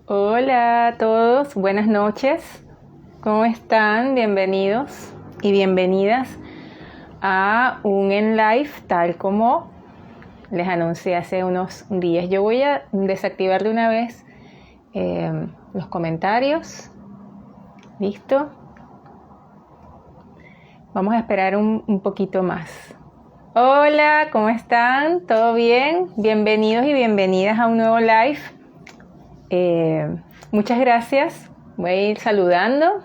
Hola a todos, buenas noches. ¿Cómo están? Bienvenidos y bienvenidas a un En Live, tal como les anuncié hace unos días. Yo voy a desactivar de una vez los comentarios. ¿Listo? Vamos a esperar un poquito más. Hola, ¿cómo están? ¿Todo bien? Bienvenidos y bienvenidas a un nuevo live. Muchas gracias. Voy a ir saludando.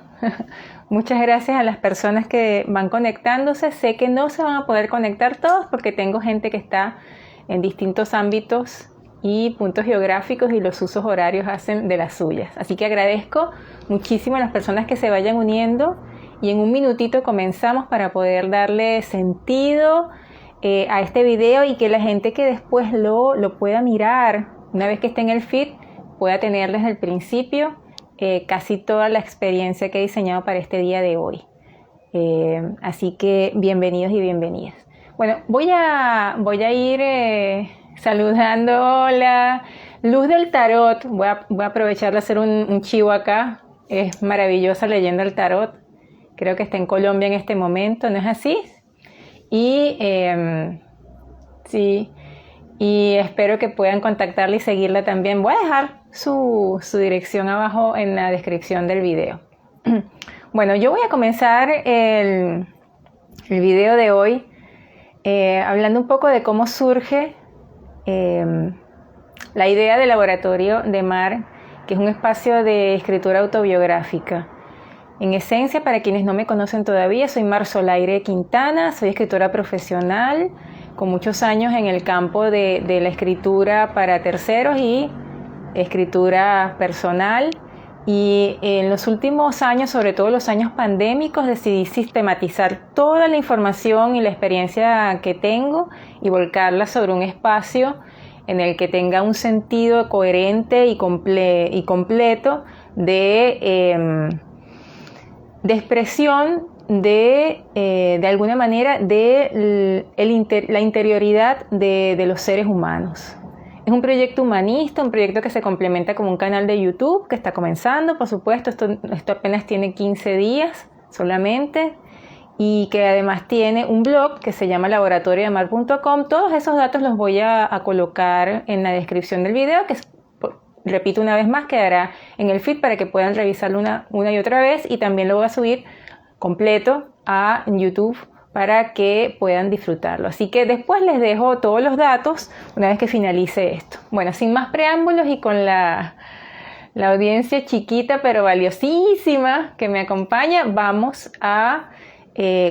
Muchas gracias a las personas que van conectándose. Sé que no se van a poder conectar todos porque tengo gente que está en distintos ámbitos y puntos geográficos y los usos horarios hacen de las suyas. Así que agradezco muchísimo a las personas que se vayan uniendo y en un minutito comenzamos para poder darle sentido a este video y que la gente que después lo pueda mirar una vez que esté en el feed pueda tener desde el principio casi toda la experiencia que he diseñado para este día de hoy. Así que bienvenidos y bienvenidas. Bueno, voy a ir saludando. Hola, Luz del Tarot. Voy a aprovechar de hacer un chivo acá. Es maravillosa leyendo el tarot. Creo que está en Colombia en este momento, ¿no es así? Y sí, y espero que puedan contactarla y seguirla también. Voy a dejar su dirección abajo en la descripción del video. Bueno, yo voy a comenzar el video de hoy hablando un poco de cómo surge la idea del Laboratorio de Mar, que es un espacio de escritura autobiográfica. En esencia, para quienes no me conocen todavía, soy Mar Solaire Quintana, soy escritora profesional con muchos años en el campo de la escritura para terceros y escritura personal. Y en los últimos años, sobre todo los años pandémicos, decidí sistematizar toda la información y la experiencia que tengo y volcarla sobre un espacio en el que tenga un sentido coherente y completo de expresión de alguna manera de la interioridad de los seres humanos. Es un proyecto humanista, un proyecto que se complementa con un canal de YouTube que está comenzando, por supuesto, esto apenas tiene 15 días solamente, y que además tiene un blog que se llama laboratoriodemar.com. Todos esos datos los voy a colocar en la descripción del video, que repito una vez más, quedará en el feed para que puedan revisarlo una y otra vez, y también lo voy a subir completo a YouTube para que puedan disfrutarlo. Así que después les dejo todos los datos una vez que finalice esto. Bueno, sin más preámbulos y con la audiencia chiquita pero valiosísima que me acompaña, vamos a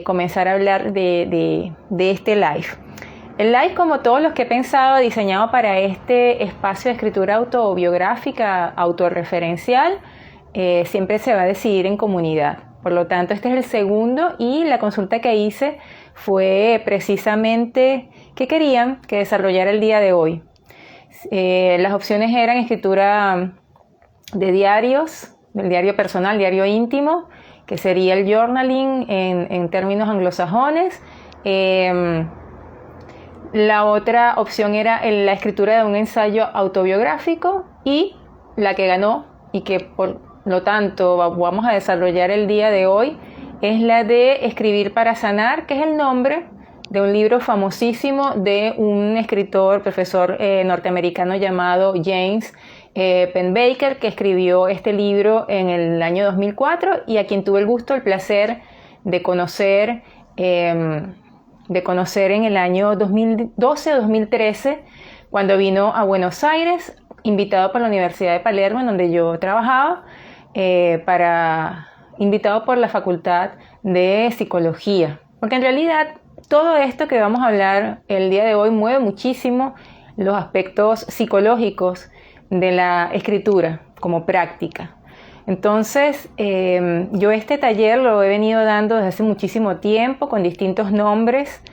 comenzar a hablar de este live. El live, como todos los que he pensado, diseñado para este espacio de escritura autobiográfica, autorreferencial, siempre se va a decidir en comunidad. Por lo tanto, este es el segundo y la consulta que hice fue precisamente qué querían que desarrollara el día de hoy. Las opciones eran escritura de diarios, del diario personal, diario íntimo, que sería el journaling en términos anglosajones. La otra opción era la escritura de un ensayo autobiográfico, y la que ganó y que por lo tanto vamos a desarrollar el día de hoy es la de Escribir para Sanar, que es el nombre de un libro famosísimo de un escritor, profesor norteamericano llamado James Pennebaker, que escribió este libro en el año 2004 y a quien tuve el gusto, el placer de conocer en el año 2012 o 2013, cuando vino a Buenos Aires, invitado por la Universidad de Palermo, en donde yo trabajaba, invitado por la Facultad de Psicología. Porque en realidad todo esto que vamos a hablar el día de hoy mueve muchísimo los aspectos psicológicos de la escritura como práctica. Entonces, yo este taller lo he venido dando desde hace muchísimo tiempo con distintos nombres,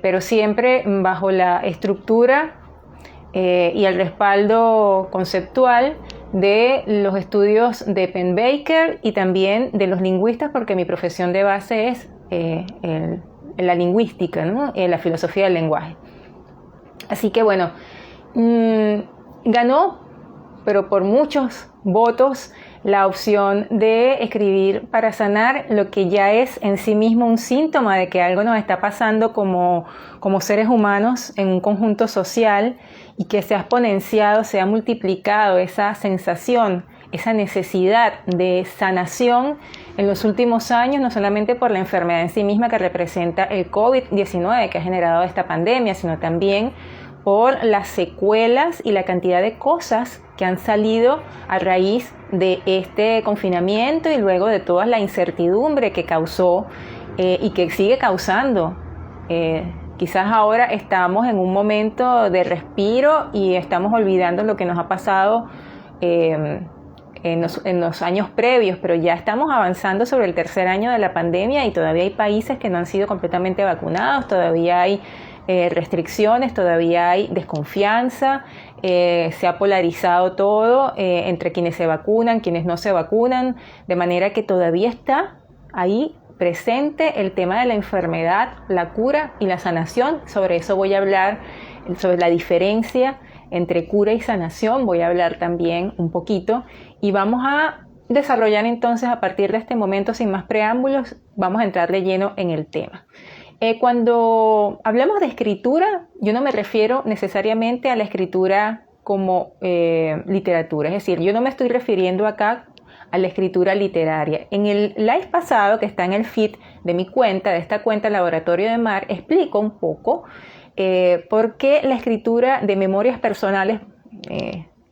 pero siempre bajo la estructura y el respaldo conceptual de los estudios de Pennebaker y también de los lingüistas, porque mi profesión de base es la lingüística, ¿no? La filosofía del lenguaje. Así que bueno, ganó pero por muchos votos, la opción de escribir para sanar, lo que ya es en sí mismo un síntoma de que algo nos está pasando como seres humanos en un conjunto social, y que se ha exponenciado, se ha multiplicado esa sensación, esa necesidad de sanación en los últimos años, no solamente por la enfermedad en sí misma que representa el COVID-19 que ha generado esta pandemia, sino también por las secuelas y la cantidad de cosas que han salido a raíz de este confinamiento y luego de toda la incertidumbre que causó y que sigue causando. Quizás ahora estamos en un momento de respiro y estamos olvidando lo que nos ha pasado en los años previos, pero ya estamos avanzando sobre el tercer año de la pandemia y todavía hay países que no han sido completamente vacunados, todavía hay restricciones, todavía hay desconfianza, se ha polarizado todo entre quienes se vacunan, quienes no se vacunan, de manera que todavía está ahí presente el tema de la enfermedad, la cura y la sanación. Sobre eso voy a hablar, sobre la diferencia entre cura y sanación, voy a hablar también un poquito, y vamos a desarrollar entonces a partir de este momento, sin más preámbulos, vamos a entrar de lleno en el tema. Cuando hablamos de escritura, yo no me refiero necesariamente a la escritura como literatura, es decir, yo no me estoy refiriendo acá a la escritura literaria. En el live pasado, que está en el feed de mi cuenta, de esta cuenta Laboratorio de Mar, explico un poco por qué la escritura de memorias personales,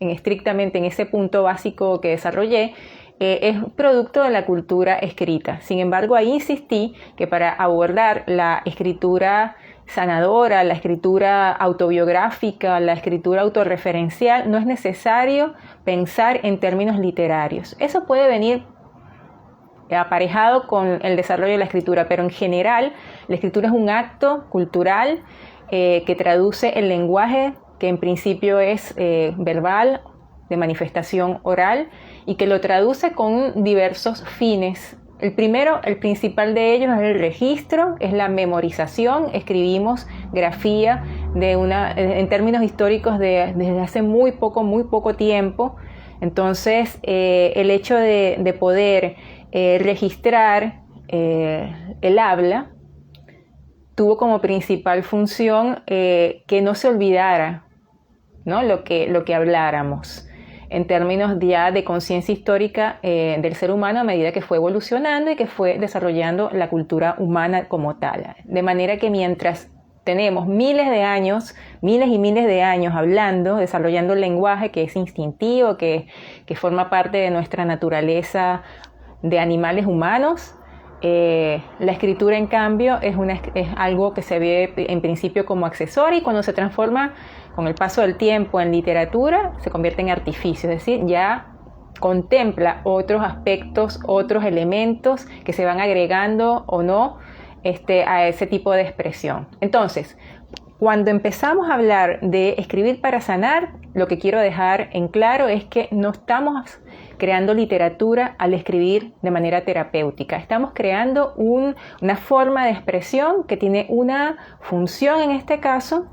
estrictamente en ese punto básico que desarrollé, es producto de la cultura escrita. Sin embargo, ahí insistí que para abordar la escritura sanadora, la escritura autobiográfica, la escritura autorreferencial, no es necesario pensar en términos literarios. Eso puede venir aparejado con el desarrollo de la escritura, pero en general la escritura es un acto cultural que traduce el lenguaje, que en principio es verbal, de manifestación oral, y que lo traduce con diversos fines. El primero, el principal de ellos, es el registro, es la memorización. Escribimos grafía en términos históricos desde hace muy poco tiempo. Entonces, el hecho de poder registrar el habla tuvo como principal función que no se olvidara, ¿no? lo que habláramos, en términos ya de conciencia histórica del ser humano a medida que fue evolucionando y que fue desarrollando la cultura humana como tal. De manera que mientras tenemos miles y miles de años hablando, desarrollando el lenguaje que es instintivo, que forma parte de nuestra naturaleza de animales humanos, la escritura, en cambio, es algo que se ve en principio como accesorio, y cuando se transforma con el paso del tiempo en literatura, se convierte en artificio, es decir, ya contempla otros aspectos, otros elementos que se van agregando o no a ese tipo de expresión. Entonces, cuando empezamos a hablar de escribir para sanar, lo que quiero dejar en claro es que no estamos creando literatura al escribir de manera terapéutica. Estamos creando una forma de expresión que tiene una función en este caso,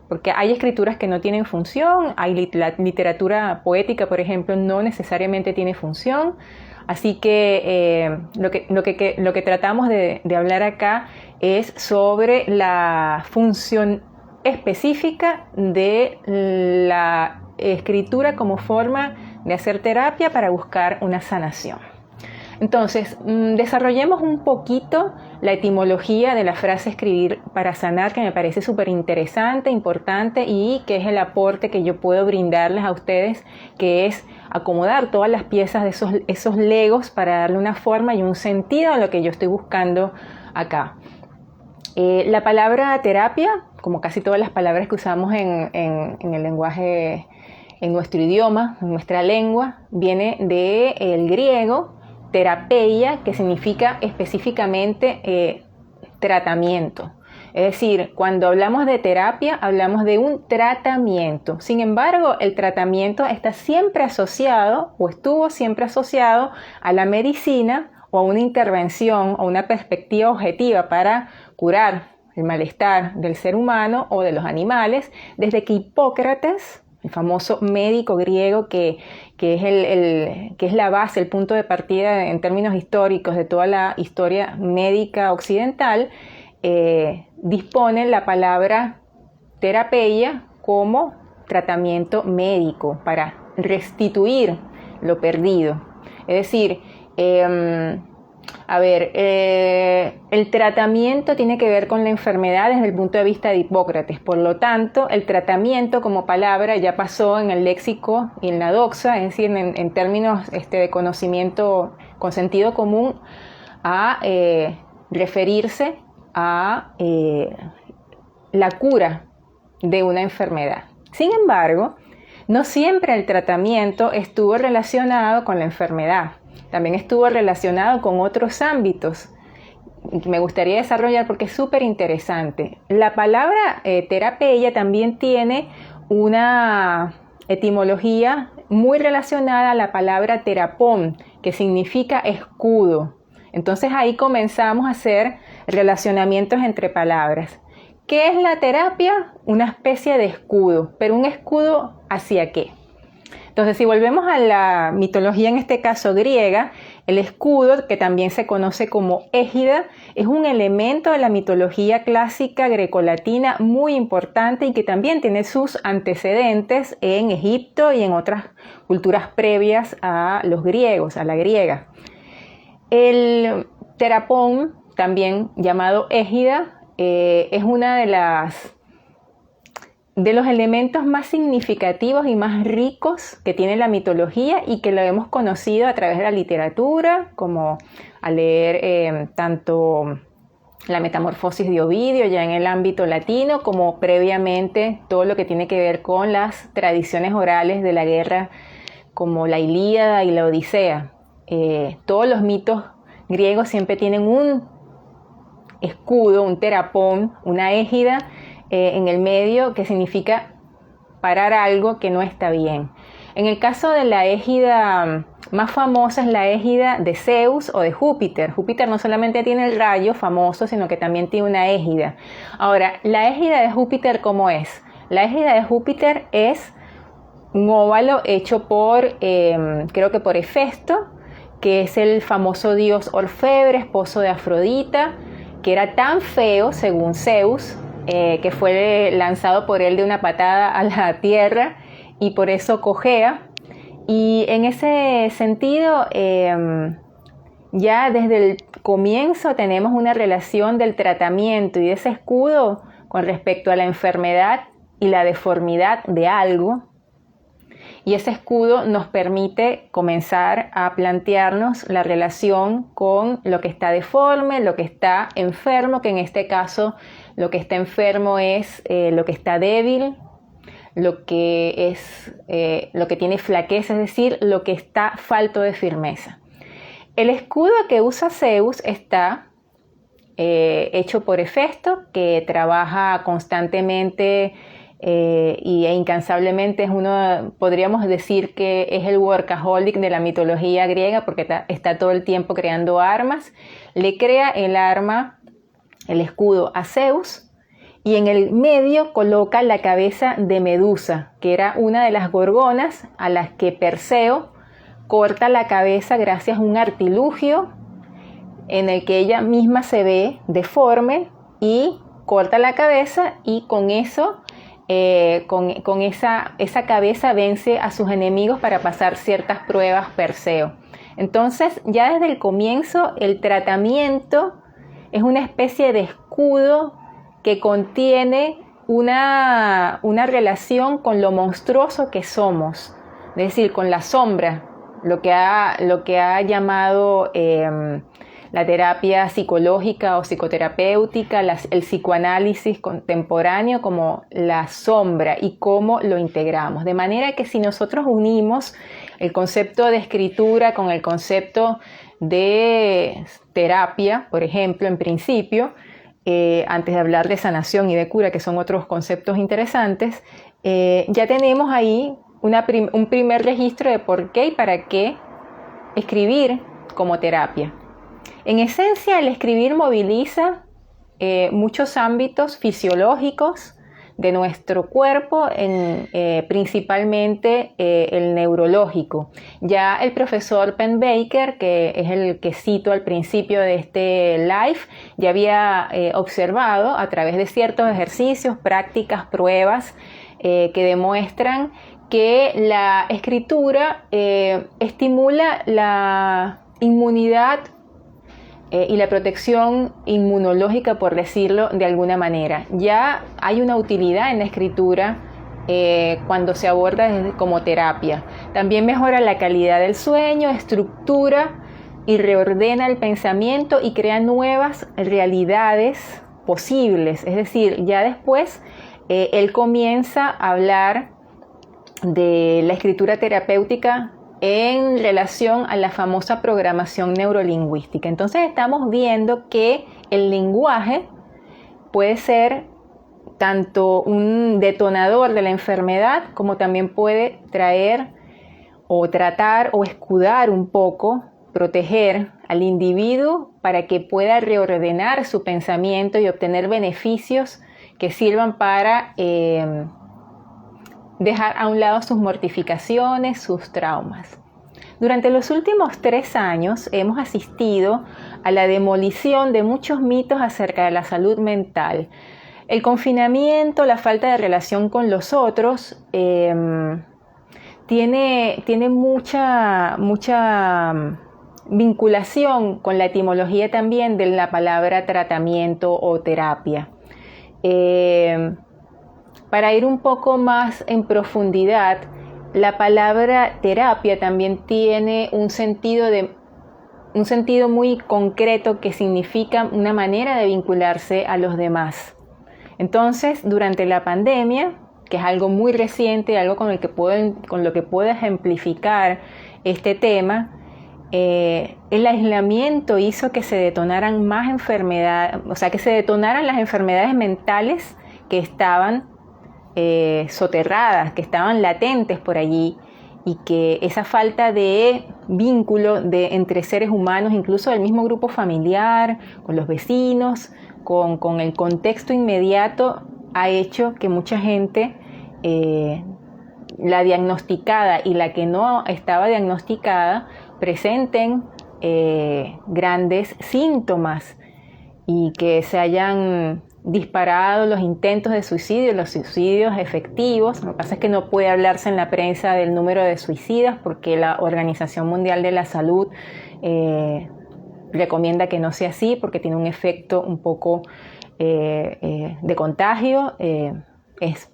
porque hay escrituras que no tienen función, la literatura poética, por ejemplo, no necesariamente tiene función. Así que lo que tratamos de hablar acá es sobre la función específica de la escritura como forma de hacer terapia para buscar una sanación. Entonces, desarrollemos un poquito la etimología de la frase escribir para sanar, que me parece súper interesante, importante, y que es el aporte que yo puedo brindarles a ustedes, que es acomodar todas las piezas de esos legos para darle una forma y un sentido a lo que yo estoy buscando acá. La palabra terapia, como casi todas las palabras que usamos en el lenguaje, en nuestro idioma, en nuestra lengua, viene del griego terapeia, que significa específicamente tratamiento. Es decir, cuando hablamos de terapia, hablamos de un tratamiento. Sin embargo, el tratamiento está siempre asociado, o estuvo siempre asociado, a la medicina o a una intervención o una perspectiva objetiva para curar el malestar del ser humano o de los animales, desde que Hipócrates, el famoso médico griego que es la base, el punto de partida en términos históricos de toda la historia médica occidental, dispone la palabra terapia como tratamiento médico para restituir lo perdido. Es decir, el tratamiento tiene que ver con la enfermedad desde el punto de vista de Hipócrates. Por lo tanto, el tratamiento como palabra ya pasó en el léxico y en la doxa, es decir, en términos de conocimiento con sentido común, a referirse a la cura de una enfermedad. Sin embargo, no siempre el tratamiento estuvo relacionado con la enfermedad. También estuvo relacionado con otros ámbitos que me gustaría desarrollar porque es súper interesante. La palabra terapia también tiene una etimología muy relacionada a la palabra terapón, que significa escudo. Entonces ahí comenzamos a hacer relacionamientos entre palabras. ¿Qué es la terapia? Una especie de escudo, pero un escudo ¿hacia qué? Entonces, si volvemos a la mitología, en este caso griega, el escudo, que también se conoce como égida, es un elemento de la mitología clásica grecolatina muy importante y que también tiene sus antecedentes en Egipto y en otras culturas previas a los griegos, a la griega. El terapón, también llamado égida, es una de los elementos más significativos y más ricos que tiene la mitología y que lo hemos conocido a través de la literatura, como al leer tanto la Metamorfosis de Ovidio ya en el ámbito latino, como previamente todo lo que tiene que ver con las tradiciones orales de la guerra, como la Ilíada y la Odisea. Todos los mitos griegos siempre tienen un escudo, un terapón, una égida en el medio, que significa parar algo que no está bien. En el caso de la égida más famosa es la égida de Zeus o de Júpiter. Júpiter no solamente tiene el rayo famoso, sino que también tiene una égida. Ahora, la égida de Júpiter, ¿cómo es? La égida de Júpiter es un óvalo hecho por, creo que por Hefesto, que es el famoso dios orfebre, esposo de Afrodita, que era tan feo, según Zeus, que fue lanzado por él de una patada a la tierra y por eso cojea. Y en ese sentido, ya desde el comienzo tenemos una relación del tratamiento y de ese escudo con respecto a la enfermedad y la deformidad de algo. Y ese escudo nos permite comenzar a plantearnos la relación con lo que está deforme, lo que está enfermo, que en este caso lo que está enfermo es lo que está débil, lo que tiene flaqueza, es decir, lo que está falto de firmeza. El escudo que usa Zeus está hecho por Hefesto, que trabaja constantemente e incansablemente. Es uno, podríamos decir que es el workaholic de la mitología griega, porque está todo el tiempo creando armas. Le crea el escudo a Zeus, y en el medio coloca la cabeza de Medusa, que era una de las gorgonas a las que Perseo corta la cabeza gracias a un artilugio en el que ella misma se ve deforme y corta la cabeza, y con eso con esa cabeza vence a sus enemigos para pasar ciertas pruebas Perseo. Entonces, ya desde el comienzo, el tratamiento es una especie de escudo que contiene una relación con lo monstruoso que somos, es decir, con la sombra, lo que ha llamado la terapia psicológica o psicoterapéutica, el psicoanálisis contemporáneo, como la sombra y cómo lo integramos. De manera que si nosotros unimos el concepto de escritura con el concepto de terapia, por ejemplo, en principio, antes de hablar de sanación y de cura, que son otros conceptos interesantes, ya tenemos ahí un primer registro de por qué y para qué escribir como terapia. En esencia, el escribir moviliza muchos ámbitos fisiológicos, de nuestro cuerpo, principalmente el neurológico. Ya el profesor Penn Baker, que es el que cito al principio de este live, ya había observado a través de ciertos ejercicios, prácticas, pruebas que demuestran que la escritura estimula la inmunidad y la protección inmunológica, por decirlo de alguna manera. Ya hay una utilidad en la escritura cuando se aborda como terapia. También mejora la calidad del sueño, estructura y reordena el pensamiento y crea nuevas realidades posibles. Es decir, ya después él comienza a hablar de la escritura terapéutica en relación a la famosa programación neurolingüística. Entonces estamos viendo que el lenguaje puede ser tanto un detonador de la enfermedad como también puede traer o tratar o escudar un poco, proteger al individuo para que pueda reordenar su pensamiento y obtener beneficios que sirvan para dejar a un lado sus mortificaciones, sus traumas. Durante los últimos 3 años hemos asistido a la demolición de muchos mitos acerca de la salud mental. El confinamiento, la falta de relación con los otros, tiene mucha vinculación con la etimología también de la palabra tratamiento o terapia. Para ir un poco más en profundidad, la palabra terapia también tiene un sentido muy concreto que significa una manera de vincularse a los demás. Entonces, durante la pandemia, que es algo muy reciente, algo con lo que puedo ejemplificar este tema, el aislamiento hizo que se detonaran más enfermedades, o sea, que se detonaran las enfermedades mentales que estaban soterradas, que estaban latentes por allí, y que esa falta de vínculo entre seres humanos, incluso del mismo grupo familiar, con los vecinos, con el contexto inmediato, ha hecho que mucha gente, la diagnosticada y la que no estaba diagnosticada, presenten grandes síntomas y que se hayan disparado los intentos de suicidio, los suicidios efectivos. Lo que pasa es que no puede hablarse en la prensa del número de suicidas porque la Organización Mundial de la Salud recomienda que no sea así porque tiene un efecto un poco de contagio. Es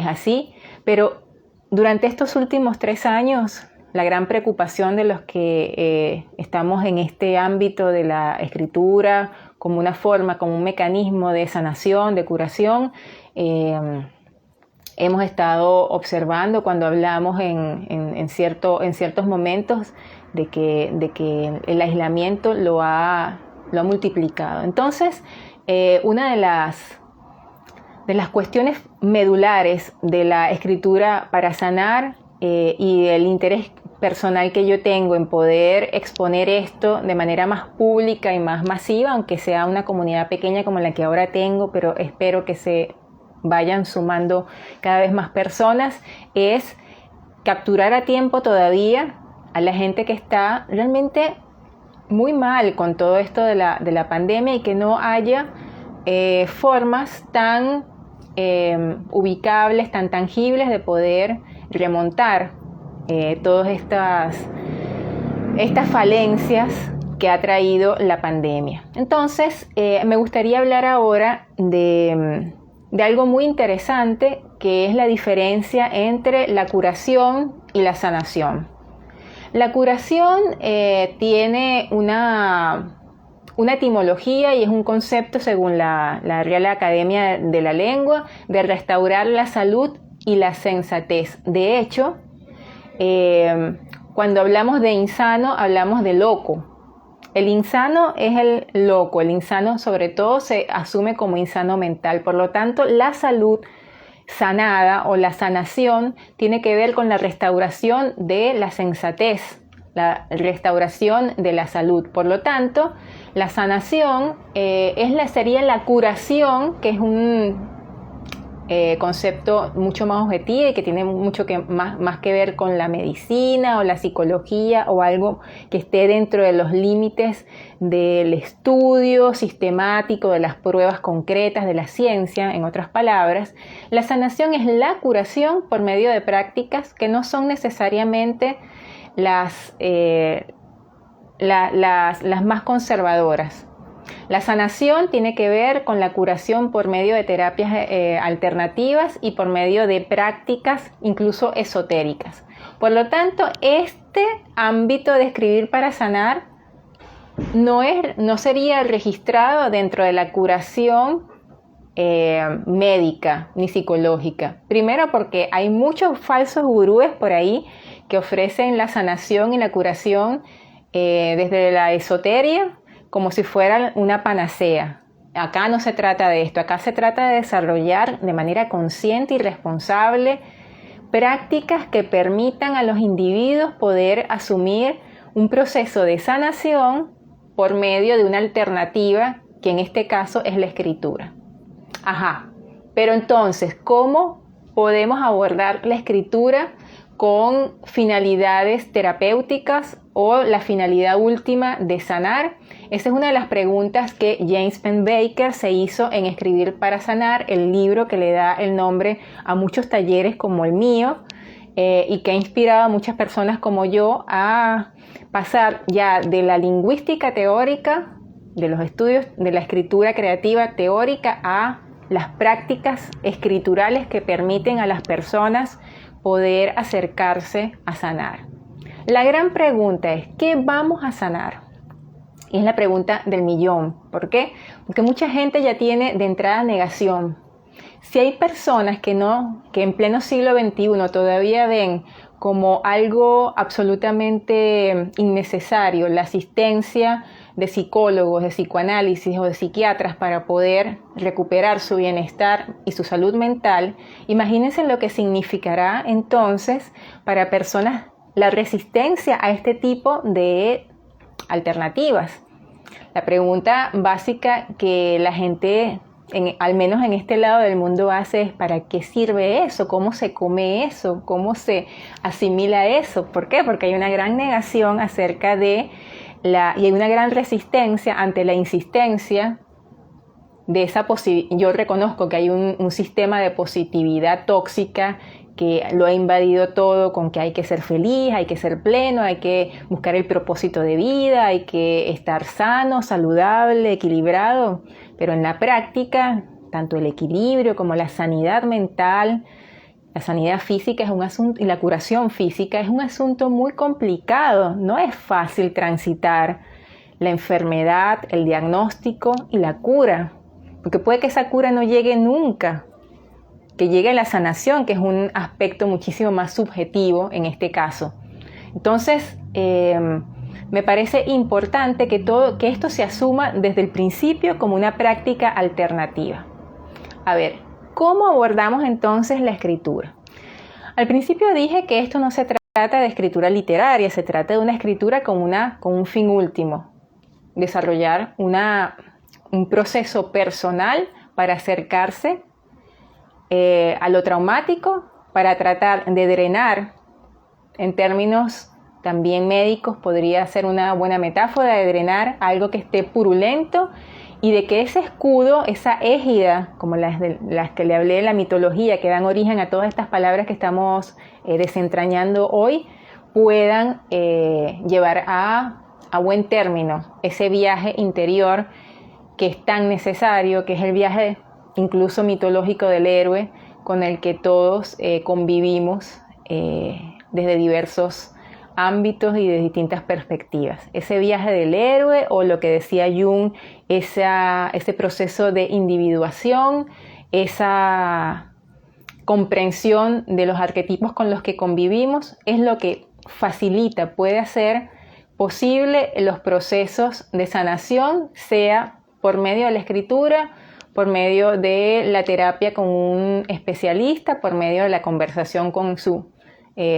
así, pero durante estos últimos 3 años la gran preocupación de los que estamos en este ámbito de la escritura como una forma, como un mecanismo de sanación, de curación, hemos estado observando cuando hablamos en ciertos momentos de que el aislamiento lo ha multiplicado. Entonces, una de las cuestiones medulares de la escritura para sanar y el interés personal que yo tengo en poder exponer esto de manera más pública y más masiva, aunque sea una comunidad pequeña como la que ahora tengo, pero espero que se vayan sumando cada vez más personas, es capturar a tiempo todavía a la gente que está realmente muy mal con todo esto de la pandemia y que no haya formas tan ubicables, tan tangibles de poder remontar todas estas falencias que ha traído la pandemia. Entonces, me gustaría hablar ahora de algo muy interesante, que es la diferencia entre la curación y la sanación. La curación tiene una etimología y es un concepto, según la Real Academia de la Lengua, de restaurar la salud y la sensatez. De hecho, cuando hablamos de insano, hablamos de loco. El insano es el loco. El insano, sobre todo, se asume como insano mental. Por lo tanto, la salud sanada o la sanación tiene que ver con la restauración de la sensatez, la restauración de la salud. Por lo tanto, la sanación sería la curación, que es concepto mucho más objetivo y que tiene mucho más que ver con la medicina o la psicología o algo que esté dentro de los límites del estudio sistemático, de las pruebas concretas, de la ciencia, en otras palabras. La sanación es la curación por medio de prácticas que no son necesariamente las más conservadoras. La sanación tiene que ver con la curación por medio de terapias alternativas y por medio de prácticas incluso esotéricas. Por lo tanto, este ámbito de escribir para sanar no sería registrado dentro de la curación médica ni psicológica. Primero porque hay muchos falsos gurúes por ahí que ofrecen la sanación y la curación desde la esoteria como si fuera una panacea. Acá no se trata de esto, acá se trata de desarrollar de manera consciente y responsable prácticas que permitan a los individuos poder asumir un proceso de sanación por medio de una alternativa, que en este caso es la escritura. Pero entonces, ¿cómo podemos abordar la escritura con finalidades terapéuticas o la finalidad última de sanar? Esa es una de las preguntas que James Pennebaker se hizo en Escribir para Sanar, el libro que le da el nombre a muchos talleres como el mío y que ha inspirado a muchas personas como yo a pasar ya de la lingüística teórica, de los estudios de la escritura creativa teórica, a las prácticas escriturales que permiten a las personas poder acercarse a sanar. La gran pregunta es, ¿qué vamos a sanar? Y es la pregunta del millón. ¿Por qué? Porque mucha gente ya tiene de entrada negación. Si hay personas que en pleno siglo XXI todavía ven como algo absolutamente innecesario la asistencia de psicólogos, de psicoanálisis o de psiquiatras para poder recuperar su bienestar y su salud mental, imagínense lo que significará entonces para personas la resistencia a este tipo de alternativas. La pregunta básica que la gente, al menos en este lado del mundo, hace es ¿para qué sirve eso? ¿Cómo se come eso? ¿Cómo se asimila eso? ¿Por qué? Porque hay una gran negación acerca de y hay una gran resistencia ante la insistencia de esa posibilidad. Yo reconozco que hay un sistema de positividad tóxica que lo ha invadido todo, con que hay que ser feliz, hay que ser pleno, hay que buscar el propósito de vida, hay que estar sano, saludable, equilibrado. Pero en la práctica, tanto el equilibrio como la sanidad mental, la sanidad física es un asunto, y la curación física es un asunto muy complicado. No es fácil transitar la enfermedad, el diagnóstico y la cura, porque puede que esa cura no llegue nunca, que llegue la sanación, que es un aspecto muchísimo más subjetivo en este caso. Entonces, me parece importante que esto se asuma desde el principio como una práctica alternativa. A ver, ¿cómo abordamos entonces la escritura? Al principio dije que esto no se trata de escritura literaria, se trata de una escritura con un fin último, desarrollar un proceso personal para acercarse a lo traumático, para tratar de drenar, en términos también médicos podría ser una buena metáfora, de drenar algo que esté purulento, y de que ese escudo, esa égida, como las que le hablé de la mitología, que dan origen a todas estas palabras que estamos desentrañando hoy, puedan llevar a buen término ese viaje interior que es tan necesario, que es el viaje incluso mitológico del héroe, con el que todos convivimos desde diversos ámbitos y de distintas perspectivas. Ese viaje del héroe, o lo que decía Jung, ese proceso de individuación, esa comprensión de los arquetipos con los que convivimos, es lo que facilita, puede hacer posible los procesos de sanación, sea por medio de la escritura, por medio de la terapia con un especialista, por medio de la conversación con su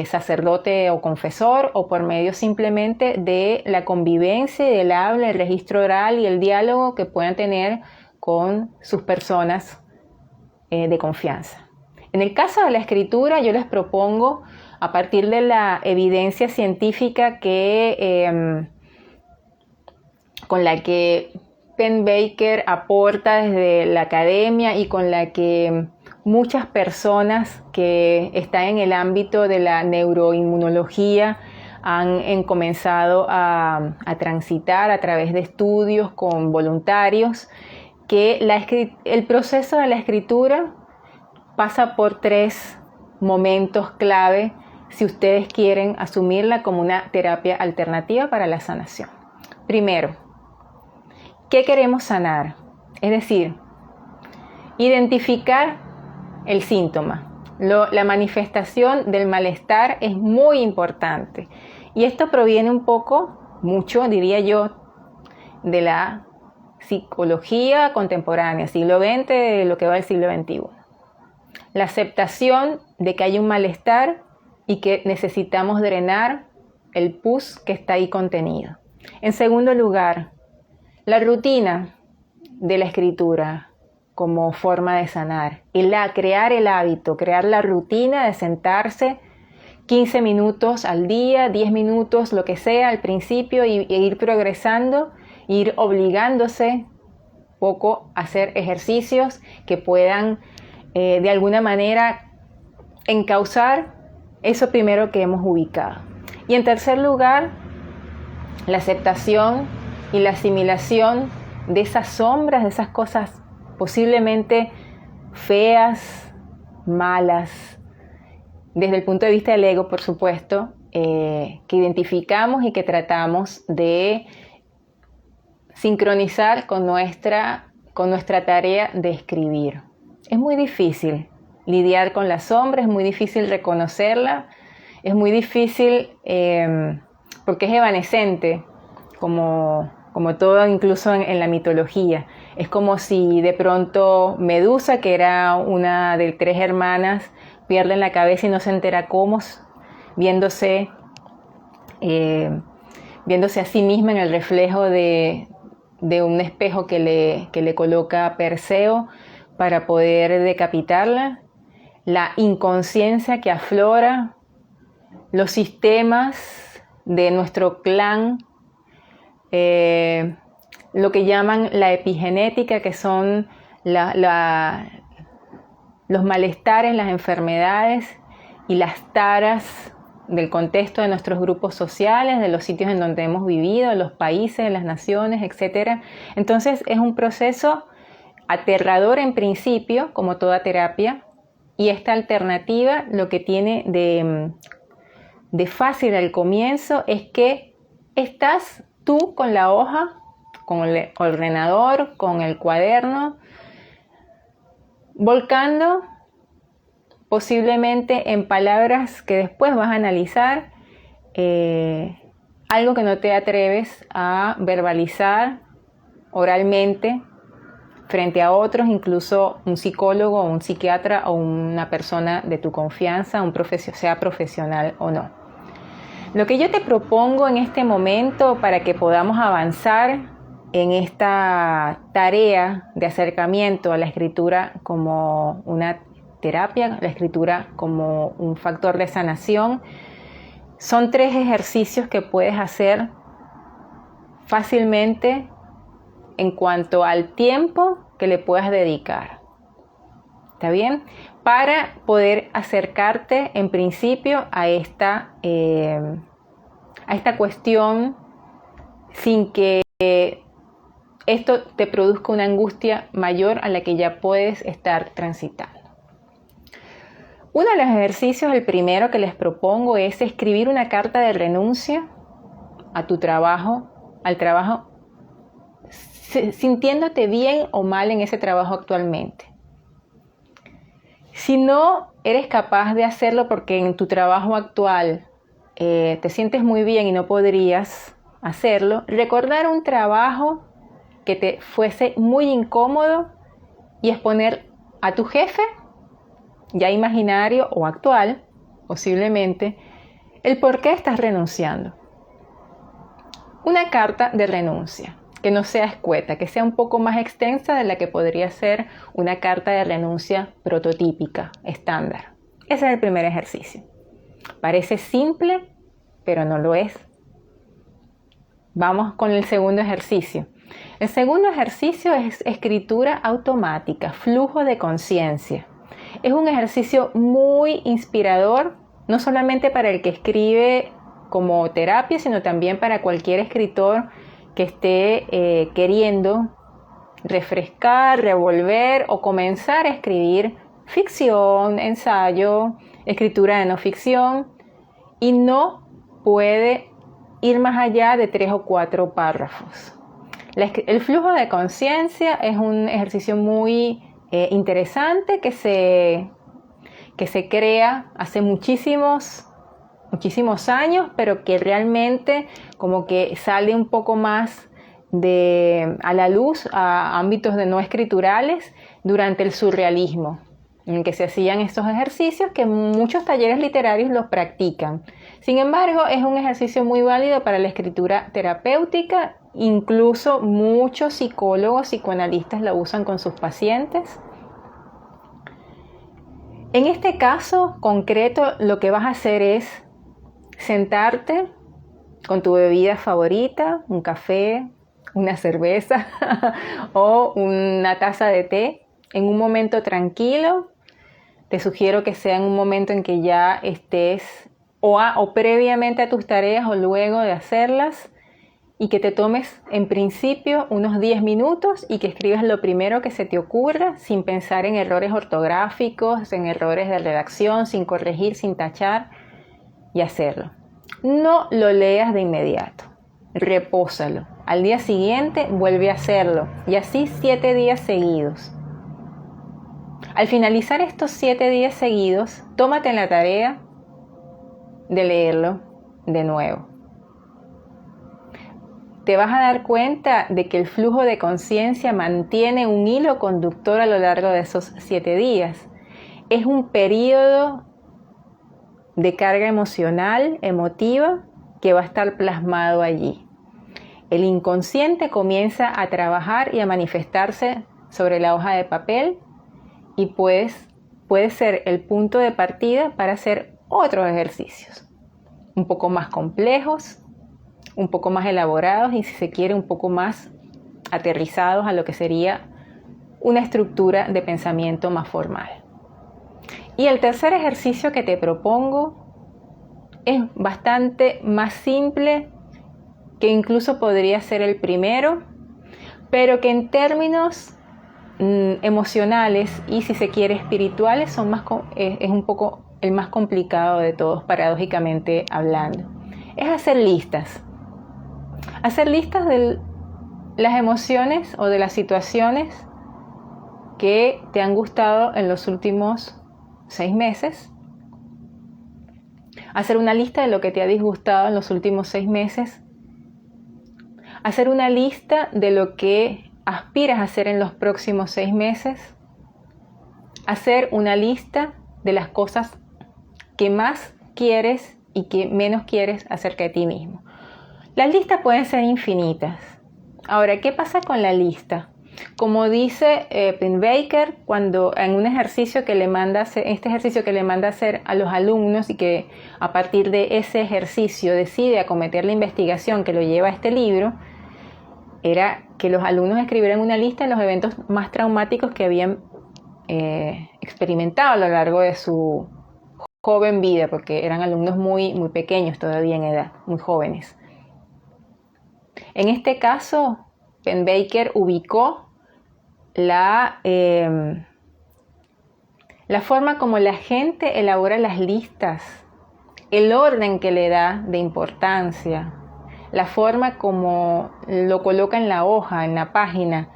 sacerdote o confesor, o por medio simplemente de la convivencia y del habla, el registro oral y el diálogo que puedan tener con sus personas de confianza. En el caso de la escritura, yo les propongo, a partir de la evidencia científica con la que Penn Baker aporta desde la academia y con la que muchas personas que están en el ámbito de la neuroinmunología han comenzado a transitar a través de estudios con voluntarios, que el proceso de la escritura pasa por 3 momentos clave si ustedes quieren asumirla como una terapia alternativa para la sanación. Primero, ¿qué queremos sanar? Es decir, identificar el síntoma. La manifestación del malestar es muy importante. Y esto proviene mucho, diría yo, de la psicología contemporánea, siglo XX, de lo que va del siglo XXI. La aceptación de que hay un malestar y que necesitamos drenar el pus que está ahí contenido. En segundo lugar, la rutina de la escritura como forma de sanar. Crear el hábito, crear la rutina de sentarse 15 minutos al día, 10 minutos, lo que sea al principio, e ir progresando, ir obligándose poco a hacer ejercicios que puedan de alguna manera encauzar eso primero que hemos ubicado. Y en tercer lugar, la aceptación y la asimilación de esas sombras, de esas cosas posiblemente feas, malas, desde el punto de vista del ego, por supuesto, que identificamos y que tratamos de sincronizar con nuestra tarea de escribir. Es muy difícil lidiar con la sombra, es muy difícil reconocerla, es muy difícil porque es evanescente, como todo incluso en la mitología. Es como si de pronto Medusa, que era una de 3 hermanas, pierde la cabeza y no se entera cómo, viéndose a sí misma en el reflejo de un espejo que le coloca Perseo para poder decapitarla. La inconsciencia que aflora, los sistemas de nuestro clan, lo que llaman la epigenética, que son los malestares, las enfermedades y las taras del contexto de nuestros grupos sociales, de los sitios en donde hemos vivido, de los países, de las naciones, etc. Entonces es un proceso aterrador en principio, como toda terapia, y esta alternativa lo que tiene de fácil al comienzo es que estás tú con la hoja, con el ordenador, con el cuaderno, volcando posiblemente en palabras que después vas a analizar, algo que no te atreves a verbalizar oralmente frente a otros, incluso un psicólogo o un psiquiatra o una persona de tu confianza, sea profesional o no. Lo que yo te propongo en este momento para que podamos avanzar en esta tarea de acercamiento a la escritura como una terapia, la escritura como un factor de sanación, son 3 ejercicios que puedes hacer fácilmente en cuanto al tiempo que le puedas dedicar. ¿Está bien? Para poder acercarte en principio a esta cuestión sin que esto te produzca una angustia mayor a la que ya puedes estar transitando. Uno de los ejercicios, el primero que les propongo, es escribir una carta de renuncia a tu trabajo, al trabajo, sintiéndote bien o mal en ese trabajo actualmente. Si no eres capaz de hacerlo porque en tu trabajo actual te sientes muy bien y no podrías hacerlo, recordar un trabajo que te fuese muy incómodo y exponer a tu jefe, ya imaginario o actual, posiblemente, el por qué estás renunciando. Una carta de renuncia. que no sea escueta, que sea un poco más extensa de la que podría ser una carta de renuncia prototípica, estándar. Ese es el primer ejercicio. Parece simple, pero no lo es. Vamos con el segundo ejercicio. El segundo ejercicio es escritura automática, flujo de conciencia. Es un ejercicio muy inspirador, no solamente para el que escribe como terapia, sino también para cualquier escritor que esté queriendo refrescar, revolver o comenzar a escribir ficción, ensayo, escritura de no ficción, y no puede ir más allá de 3 o 4 párrafos. El flujo de conciencia es un ejercicio muy interesante que se crea hace muchísimos años, pero que realmente como que sale un poco más a la luz a ámbitos de no escriturales durante el surrealismo, en el que se hacían estos ejercicios que muchos talleres literarios los practican. Sin embargo, es un ejercicio muy válido para la escritura terapéutica, incluso muchos psicólogos, psicoanalistas lo usan con sus pacientes. En este caso concreto, lo que vas a hacer es sentarte con tu bebida favorita, un café, una cerveza o una taza de té, en un momento tranquilo. Te sugiero que sea en un momento en que ya estés o previamente a tus tareas o luego de hacerlas, y que te tomes en principio unos 10 minutos y que escribas lo primero que se te ocurra, sin pensar en errores ortográficos, en errores de redacción, sin corregir, sin tachar, y hacerlo. No lo leas de inmediato, repósalo. Al día siguiente vuelve a hacerlo, y así 7 días seguidos. Al finalizar estos 7 días seguidos, tómate la tarea de leerlo de nuevo. Te vas a dar cuenta de que el flujo de conciencia mantiene un hilo conductor a lo largo de esos 7 días. Es un periodo de carga emocional, emotiva, que va a estar plasmado allí. El inconsciente comienza a trabajar y a manifestarse sobre la hoja de papel, y puede ser el punto de partida para hacer otros ejercicios, un poco más complejos, un poco más elaborados y, si se quiere, un poco más aterrizados a lo que sería una estructura de pensamiento más formal. Y el tercer ejercicio que te propongo es bastante más simple, que incluso podría ser el primero, pero que en términos emocionales y, si se quiere, espirituales, es un poco el más complicado de todos, paradójicamente hablando. Es hacer listas. Hacer listas de las emociones o de las situaciones que te han gustado en los últimos 6 meses. Hacer una lista de lo que te ha disgustado en los últimos 6 meses. Hacer una lista de lo que aspiras a hacer en los próximos 6 meses. Hacer una lista de las cosas que más quieres y que menos quieres acerca de ti mismo. Las listas pueden ser infinitas. Ahora, ¿qué pasa con la lista? Como dice Pennebaker, cuando en un ejercicio que le manda a hacer a los alumnos, y que a partir de ese ejercicio decide acometer la investigación que lo lleva a este libro, era que los alumnos escribieran una lista de los eventos más traumáticos que habían experimentado a lo largo de su joven vida, porque eran alumnos muy, muy pequeños todavía en edad, muy jóvenes. En este caso, Pennebaker ubicó la forma como la gente elabora las listas, el orden que le da de importancia, la forma como lo coloca en la hoja, en la página,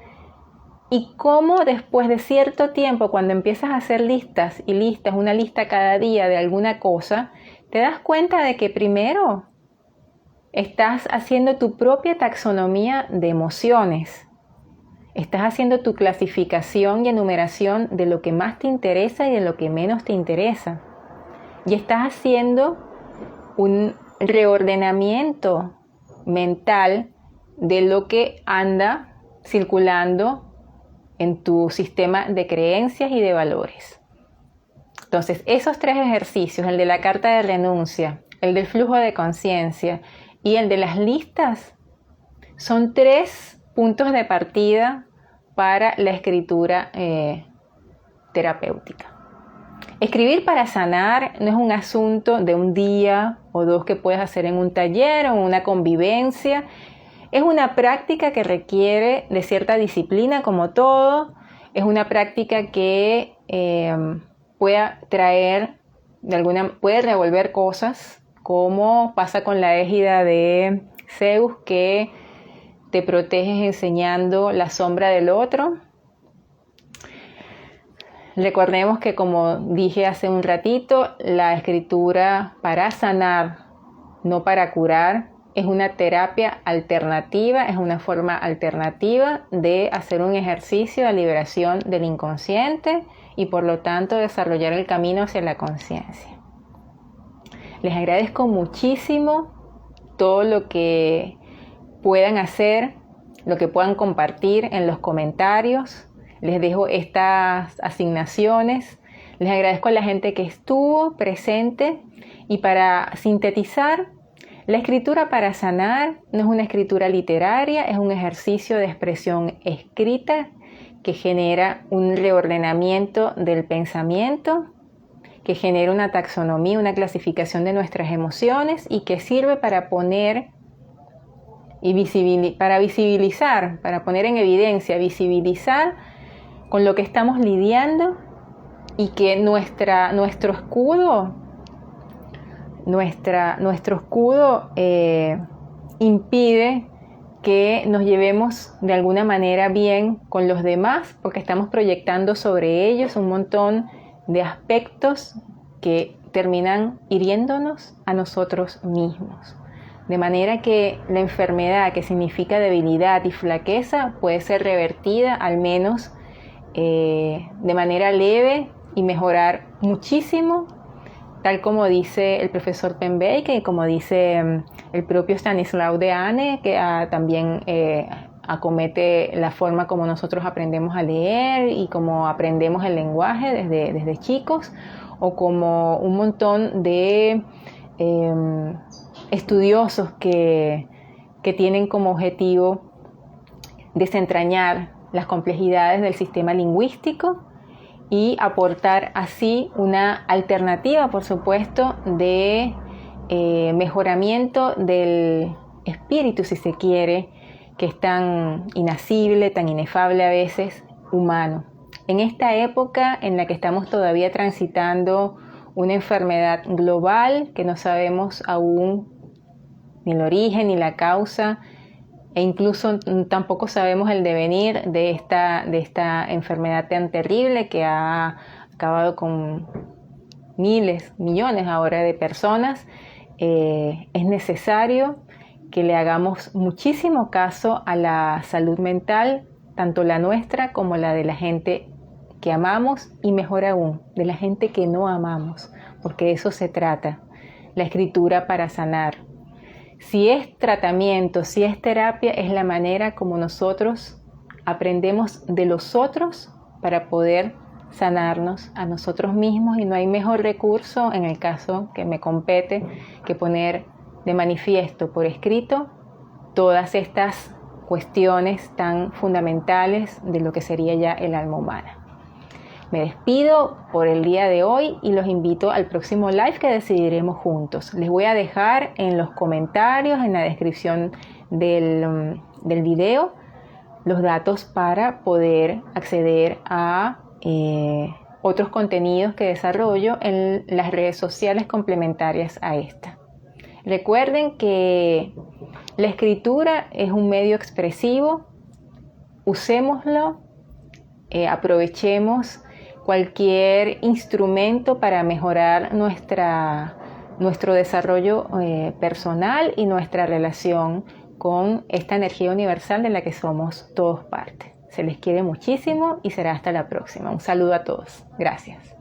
y cómo después de cierto tiempo, cuando empiezas a hacer listas y listas, una lista cada día de alguna cosa, te das cuenta de que primero estás haciendo tu propia taxonomía de emociones. Estás haciendo tu clasificación y enumeración de lo que más te interesa y de lo que menos te interesa. Y estás haciendo un reordenamiento mental de lo que anda circulando en tu sistema de creencias y de valores. Entonces, esos 3 ejercicios, el de la carta de renuncia, el del flujo de conciencia y el de las listas, son 3 puntos de partida para la escritura terapéutica. Escribir para sanar no es un asunto de un día o 2 que puedes hacer en un taller o en una convivencia. Es una práctica que requiere de cierta disciplina, como todo. Es una práctica que pueda traer, puede revolver cosas, como pasa con la égida de Zeus, que te proteges enseñando la sombra del otro. Recordemos que, como dije hace un ratito, la escritura para sanar, no para curar, es una terapia alternativa, es una forma alternativa de hacer un ejercicio de liberación del inconsciente y por lo tanto desarrollar el camino hacia la conciencia. Les agradezco muchísimo todo lo que puedan hacer, lo que puedan compartir en los comentarios. Les dejo estas asignaciones. Les agradezco a la gente que estuvo presente. Y para sintetizar, la escritura para sanar no es una escritura literaria, es un ejercicio de expresión escrita que genera un reordenamiento del pensamiento, que genera una taxonomía, una clasificación de nuestras emociones y que sirve para poner para visibilizar, para poner en evidencia, visibilizar con lo que estamos lidiando y que nuestro escudo impide que nos llevemos de alguna manera bien con los demás, porque estamos proyectando sobre ellos un montón de aspectos que terminan hiriéndonos a nosotros mismos. De manera que la enfermedad, que significa debilidad y flaqueza, puede ser revertida al menos de manera leve y mejorar muchísimo, tal como dice el profesor Pembeek y como dice el propio Stanislaw Dehaene, que también acomete la forma como nosotros aprendemos a leer y como aprendemos el lenguaje desde chicos, o como un montón de estudiosos que tienen como objetivo desentrañar las complejidades del sistema lingüístico y aportar así una alternativa, por supuesto, de mejoramiento del espíritu, si se quiere, que es tan inacible, tan inefable a veces, humano. En esta época en la que estamos todavía transitando una enfermedad global que no sabemos aún ni el origen ni la causa, e incluso tampoco sabemos el devenir de esta enfermedad tan terrible que ha acabado con miles, millones ahora de personas, es necesario que le hagamos muchísimo caso a la salud mental, tanto la nuestra como la de la gente que amamos y mejor aún, de la gente que no amamos, porque de eso se trata, la escritura para sanar. Si es tratamiento, si es terapia, es la manera como nosotros aprendemos de los otros para poder sanarnos a nosotros mismos, y no hay mejor recurso en el caso que me compete que poner de manifiesto por escrito todas estas cuestiones tan fundamentales de lo que sería ya el alma humana. Me despido por el día de hoy y los invito al próximo live que decidiremos juntos. Les voy a dejar en los comentarios, en la descripción del video, los datos para poder acceder a otros contenidos que desarrollo en las redes sociales complementarias a esta. Recuerden que la escritura es un medio expresivo, usémoslo, aprovechemos cualquier instrumento para mejorar nuestro desarrollo personal y nuestra relación con esta energía universal de la que somos todos parte. Se les quiere muchísimo y será hasta la próxima. Un saludo a todos. Gracias.